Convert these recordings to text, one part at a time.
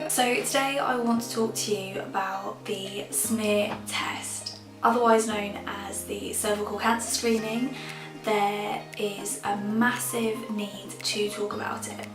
So today I want to talk to you about the smear test, otherwise known as the cervical cancer screening. There is a massive need to talk about it.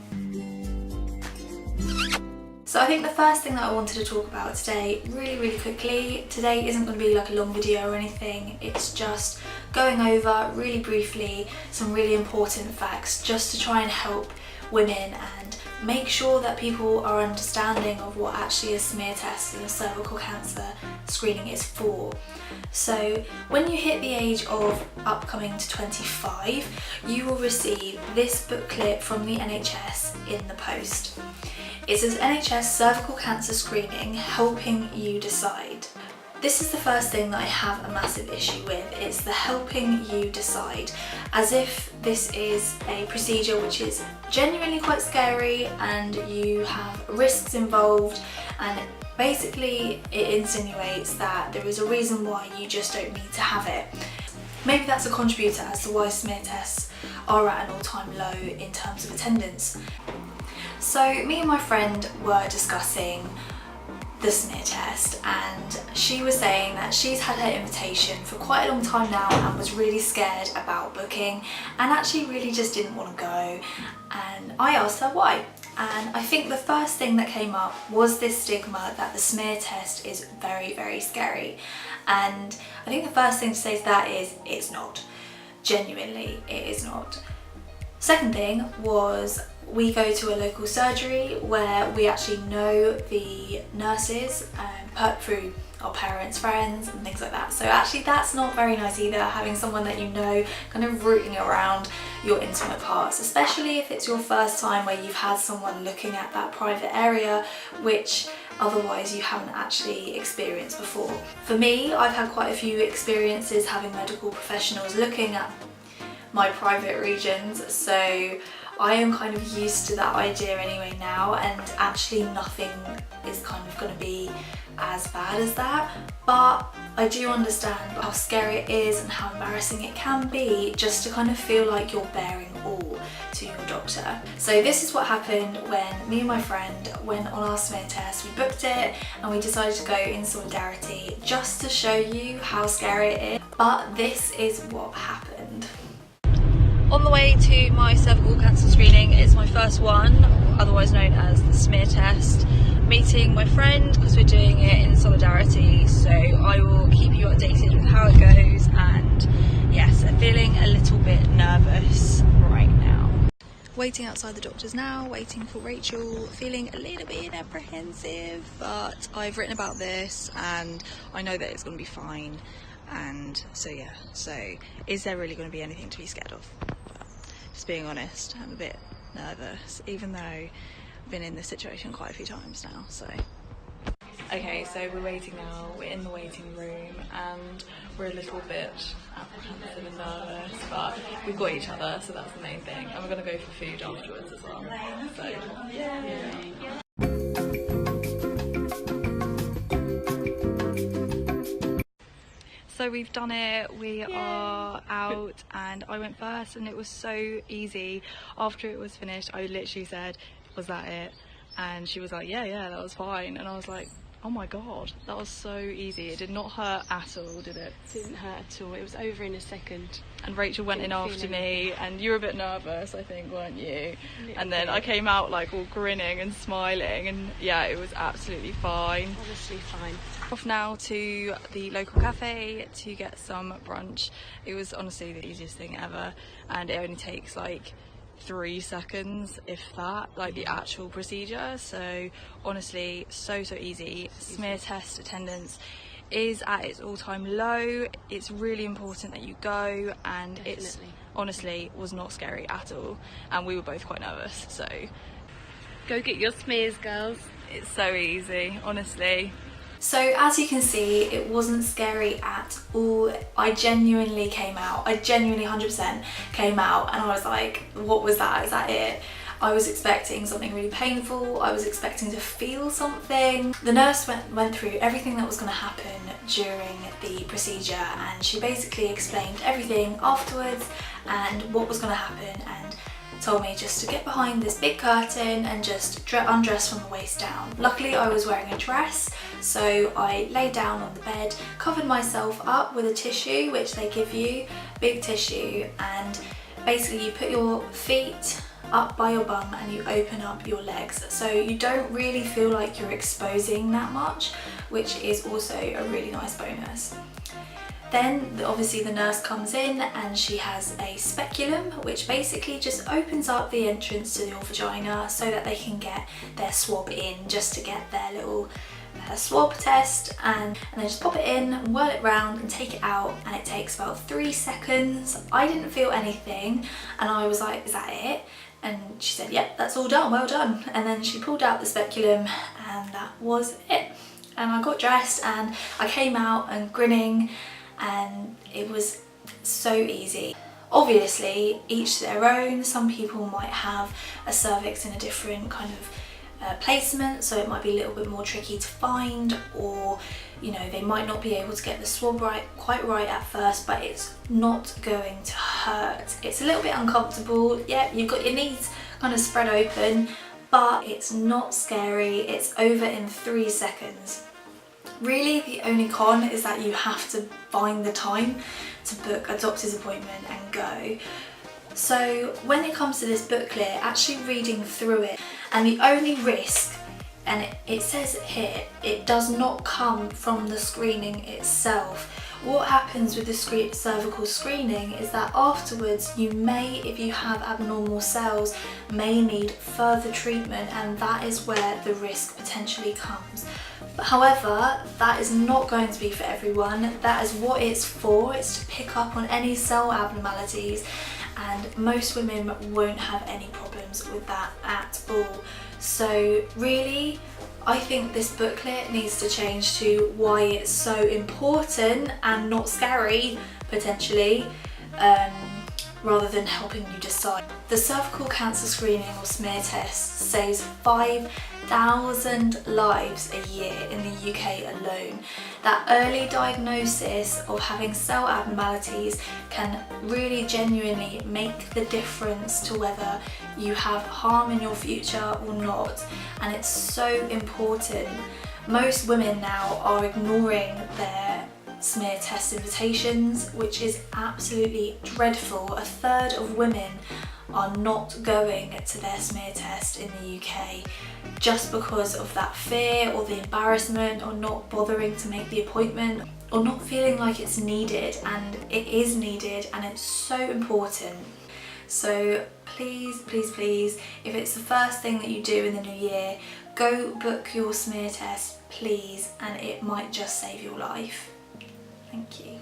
So I think the first thing that I wanted to talk about today, really quickly, today isn't going to be like a long video or anything, it's just going over really briefly some really important facts just to try and help women and make sure that people are understanding of what actually a smear test and a cervical cancer screening is for. So when you hit the age of upcoming to 25, you will receive this booklet from the NHS in the post. It says NHS Cervical Cancer Screening, helping you decide. This is the first thing that I have a massive issue with. It's the helping you decide, as if this is a procedure which is genuinely quite scary and you have risks involved, and basically it insinuates that there is a reason why you just don't need to have it. Maybe that's a contributor as to why smear tests are at an all-time low in terms of attendance. So me and my friend were discussing the smear test, and she was saying that she's had her invitation for quite a long time now and was really scared about booking and actually really just didn't want to go, and I asked her why. And I think the first thing that came up was this stigma that the smear test is very scary, and I think the first thing to say to that is it's not. Genuinely, it is not. Second thing was, we go to a local surgery where we actually know the nurses through our parents, friends and things like that. So actually that's not very nice either, having someone that you know kind of rooting around your intimate parts, especially if it's your first time where you've had someone looking at that private area which otherwise you haven't actually experienced before. For me, I've had quite a few experiences having medical professionals looking at my private regions, so I am kind of used to that idea anyway now, and actually nothing is kind of going to be as bad as that. But I do understand how scary it is and how embarrassing it can be just to kind of feel like you're bearing all to your doctor. So this is what happened when me and my friend went on our smear test. We booked it and we decided to go in solidarity just to show you how scary it is. But this is what happened. On the way to my cervical cancer screening, it's my first one, otherwise known as the smear test. Meeting my friend because we're doing it in solidarity, so I will keep you updated with how it goes. And yes, I'm feeling a little bit nervous right now. Waiting outside the doctor's now, waiting for Rachel, feeling a little bit apprehensive, but I've written about this and I know that it's going to be fine. And so yeah, so is there really going to be anything to be scared of? Just being honest, I'm a bit nervous, even though I've been in this situation quite a few times now, so. Okay, so we're waiting now, we're in the waiting room and we're a little bit apprehensive and nervous, but we've got each other, so that's the main thing. And we're going to go for food afterwards as well, so yeah. So we've done it, we are out, and I went first and it was so easy. After it was finished, I literally said, "Was that it?" And she was like, yeah, that was fine. And I was like, oh my god, that was so easy. It did not hurt at all, did it? It didn't hurt at all, it was over in a second. And Rachel went in after me, and you were a bit nervous, I think, weren't you? And then I came out like all grinning and smiling, and yeah, it was absolutely fine. Honestly fine. Off now to the local cafe to get some brunch. It was honestly the easiest thing ever, and it only takes like 3 seconds, if that, like the actual procedure. So honestly, so easy. Smear test attendance is at its all-time low. It's really important that you go, and it's honestly was not scary at all, and we were both quite nervous, so go get your smears, girls. It's so easy, honestly. So as you can see, it wasn't scary at all. I genuinely came out. I genuinely 100% came out, and I was like, what was that? Is that it? I was expecting something really painful. I was expecting to feel something. The nurse went through everything that was going to happen during the procedure, and she basically explained everything afterwards and what was going to happen, and told me just to get behind this big curtain and just undress from the waist down. Luckily I was wearing a dress, so I laid down on the bed, covered myself up with a tissue which they give you, big tissue, and basically you put your feet up by your bum and you open up your legs, so you don't really feel like you're exposing that much, which is also a really nice bonus. Then obviously the nurse comes in and she has a speculum, which basically just opens up the entrance to your vagina so that they can get their swab in, just to get their little swab test, and then just pop it in, whirl it round and take it out, and it takes about 3 seconds. I didn't feel anything and I was like, is that it? And she said, yep, that's all done, well done. And then she pulled out the speculum and that was it. And I got dressed and I came out and grinning, and it was so easy. Obviously, each to their own. Some people might have a cervix in a different kind of placement, so it might be a little bit more tricky to find, or you know, they might not be able to get the swab quite right at first, but it's not going to hurt. It's a little bit uncomfortable. Yeah, you've got your knees kind of spread open, but it's not scary. It's over in 3 seconds. Really, the only con is that you have to find the time to book a doctor's appointment and go. So when it comes to this booklet, actually reading through it, and the only risk, and it says it here, it does not come from the screening itself. What happens with the cervical screening is that afterwards you may, if you have abnormal cells, may need further treatment, and that is where the risk potentially comes. However, that is not going to be for everyone. That is what it's for. It's to pick up on any cell abnormalities, and most women won't have any problems with that at all. So really, I think this booklet needs to change to why it's so important and not scary, potentially, rather than helping you decide. The cervical cancer screening or smear test saves 5,000 lives a year in the UK alone. That early diagnosis of having cell abnormalities can really genuinely make the difference to whether you have harm in your future or not, and it's so important. Most women now are ignoring their smear test invitations, which is absolutely dreadful. 1/3 of women are not going to their smear test in the UK just because of that fear or the embarrassment, or not bothering to make the appointment, or not feeling like it's needed, and it is needed and it's so important. So please, please, please, if it's the first thing that you do in the new year, go book your smear test, please, and it might just save your life. Thank you.